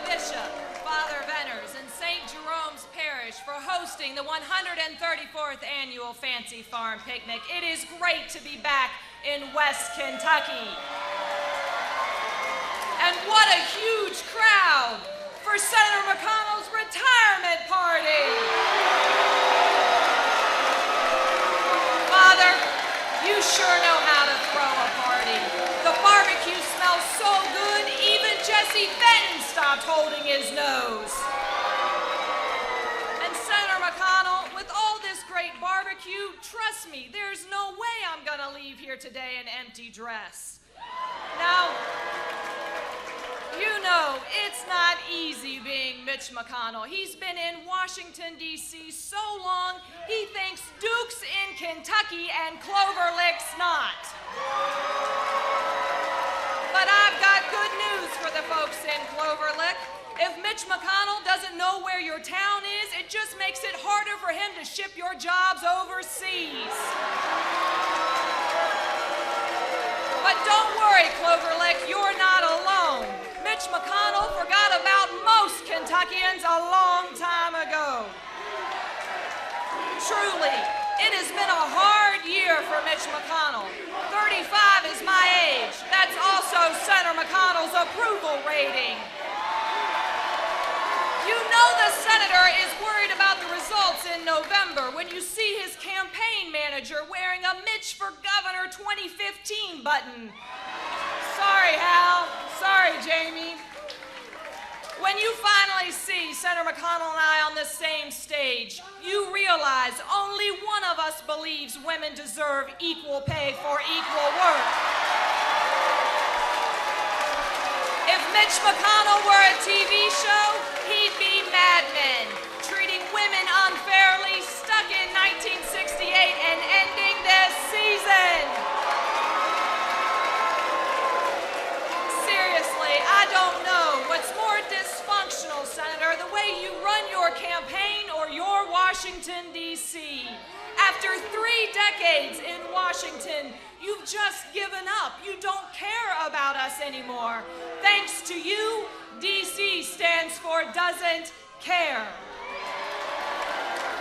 Bishop, Father Venners, and St. Jerome's Parish for hosting the 134th Annual Fancy Farm Picnic. It is great to be back in West Kentucky. And what a huge crowd for Senator McConnell's retirement party. Father, you sure know how to throw a party. The barbecue smells so good, even Jesse Fenton stopped holding his nose. And Senator McConnell, with all this great barbecue, trust me, there's no way I'm gonna leave here today in empty dress. Now, you know, it's not easy being Mitch McConnell. He's been in Washington, D.C. so long, he thinks Duke's in Kentucky and Clover Lick's not. But I've got good news for the folks in Clover Lick. If Mitch McConnell doesn't know where your town is, it just makes it harder for him to ship your jobs overseas. But don't worry, Clover Lick, you're not alone. Mitch McConnell forgot about most Kentuckians a long time ago. Truly, it has been a hard year for Mitch McConnell. 35 is my age. That's also Senator McConnell's approval rating. You know the senator is worried about the results in November when you see his campaign manager wearing a Mitch for Governor 2015 button. Sorry, Hal. Sorry, Jamie. When you finally see Senator McConnell and I on the same stage, you realize only one of us believes women deserve equal pay for equal work. If Mitch McConnell were a TV show, he'd be Mad Men, treating women unfairly, stuck in 1968 and ending this season. Seriously, I don't know what's more dysfunctional, Senator, the way you run your campaign or your Washington, D.C. After 3 decades in Washington, you've just given up. You don't care about us anymore. Thanks to you, D.C. stands for doesn't care.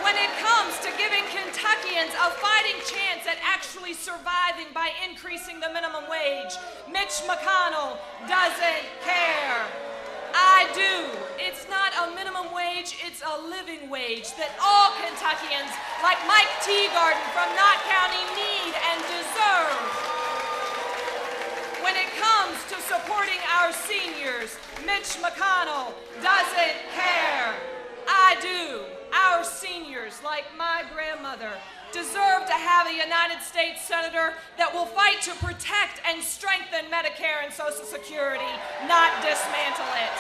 When it comes to giving Kentuckians a fighting chance at actually surviving by increasing the minimum wage, Mitch McConnell doesn't care. I do. It's not a minimum wage, it's a living wage that all Kentuckians, like Mike Teagarden from Knott County, need and deserve. When it comes to supporting our seniors, Mitch McConnell doesn't care. I do. Our seniors, like my grandmother, deserve to have a United States Senator that will fight to protect and strengthen Medicare and Social Security, not dismantle it.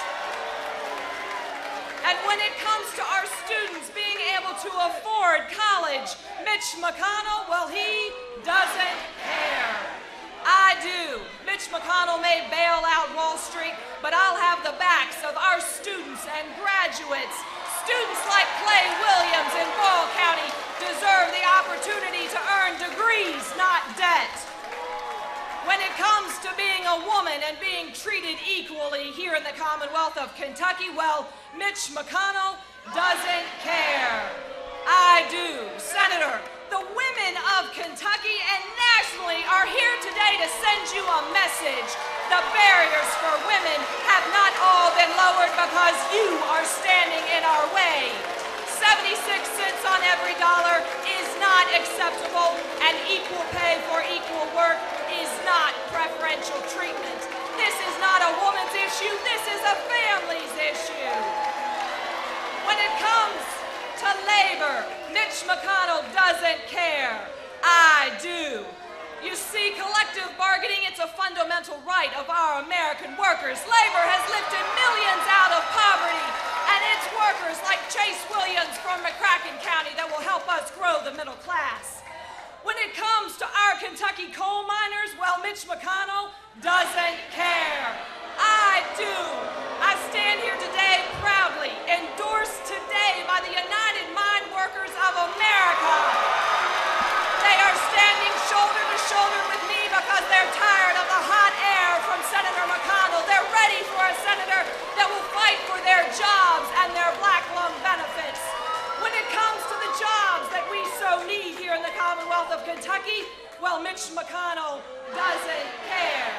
And when it comes to our students being able to afford college, Mitch McConnell, well, he doesn't care. I do. Mitch McConnell may bail out Wall Street, but I'll have the backs of our students and graduates. Students like Clay Williams in Boyle County deserve the opportunity to earn degrees, not debt. When it comes to being a woman and being treated equally here in the Commonwealth of Kentucky, well, Mitch McConnell doesn't care. I do. Senator, the women of Kentucky and nationally are here today to send you a message. The barriers for women have not all been lowered because you are standing in our way. 76 cents on every dollar is not acceptable, and equal pay for equal work is not preferential treatment. This is not a woman's issue, this is a family's issue. When it comes to labor, Mitch McConnell doesn't care. I do. You see, collective bargaining, it's a fundamental right of our American workers. Labor has lifted millions out of poverty, and it's workers like Chase Williams from McCracken County that will help us grow the middle class. When it comes to our Kentucky coal miners, well, Mitch McConnell doesn't care. I do. I stand here today proudly, endorsed today by the United Mine Workers of America. They are standing shoulder to shoulder with me because they're tired of the hot air from Senator McConnell. They're ready for a senator that will fight for south of Kentucky? Well, Mitch McConnell doesn't care.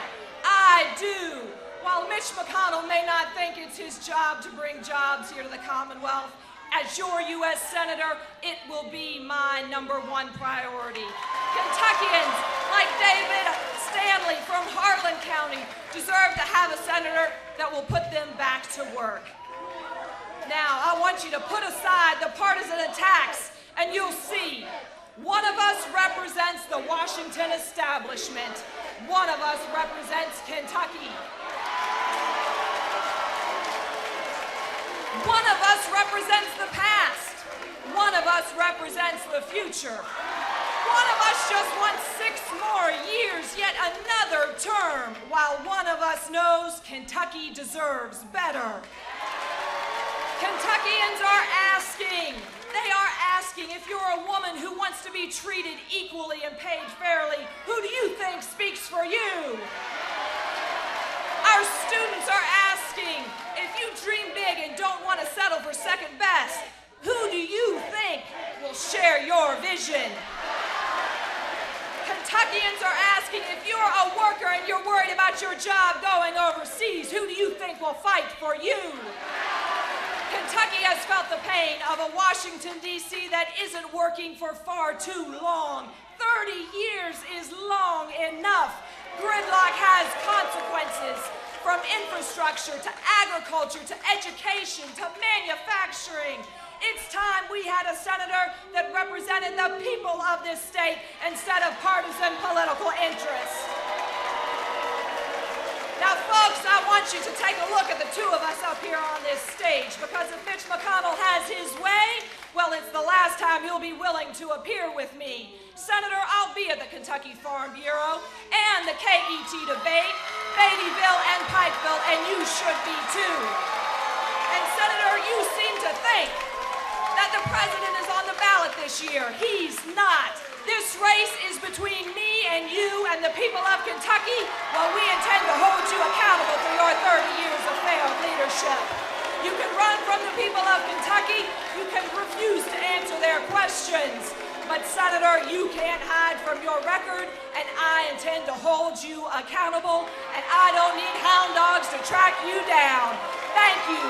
I do. While Mitch McConnell may not think it's his job to bring jobs here to the Commonwealth, as your U.S. Senator, it will be my #1 priority. Kentuckians like David Stanley from Harlan County deserve to have a senator that will put them back to work. Now, I want you to put aside the partisan attacks, and you'll see one of us represents the Washington establishment. One of us represents Kentucky. One of us represents the past. One of us represents the future. One of us just wants 6 more years, yet another term, while one of us knows Kentucky deserves better. Kentuckians are asking, if you're a woman who wants to be treated equally and paid fairly, who do you think speaks for you? Our students are asking, if you dream big and don't want to settle for second best, who do you think will share your vision? Kentuckians are asking, if you're a worker and you're worried about your job going overseas, who do you think will fight for you? Kentucky has felt the pain of a Washington, D.C. that isn't working for far too long. 30 years is long enough. Gridlock has consequences, from infrastructure to agriculture to education to manufacturing. It's time we had a senator that represented the people of this state instead of partisan political interests. Now, folks, I want you to take a look at the two of us up here on this stage, because if Mitch McConnell has his way, well, it's the last time he'll be willing to appear with me. Senator, I'll be at the Kentucky Farm Bureau and the KET debate, Beattyville and Pikeville, and you should be too. And Senator, you seem to think that the president is on the ballot this year. He's not. This race is between me and you and the people of Kentucky. Well, we intend to hold you accountable for your 30 years of failed leadership. You can run from the people of Kentucky. You can refuse to answer their questions. But, Senator, you can't hide from your record, and I intend to hold you accountable, and I don't need hound dogs to track you down. Thank you.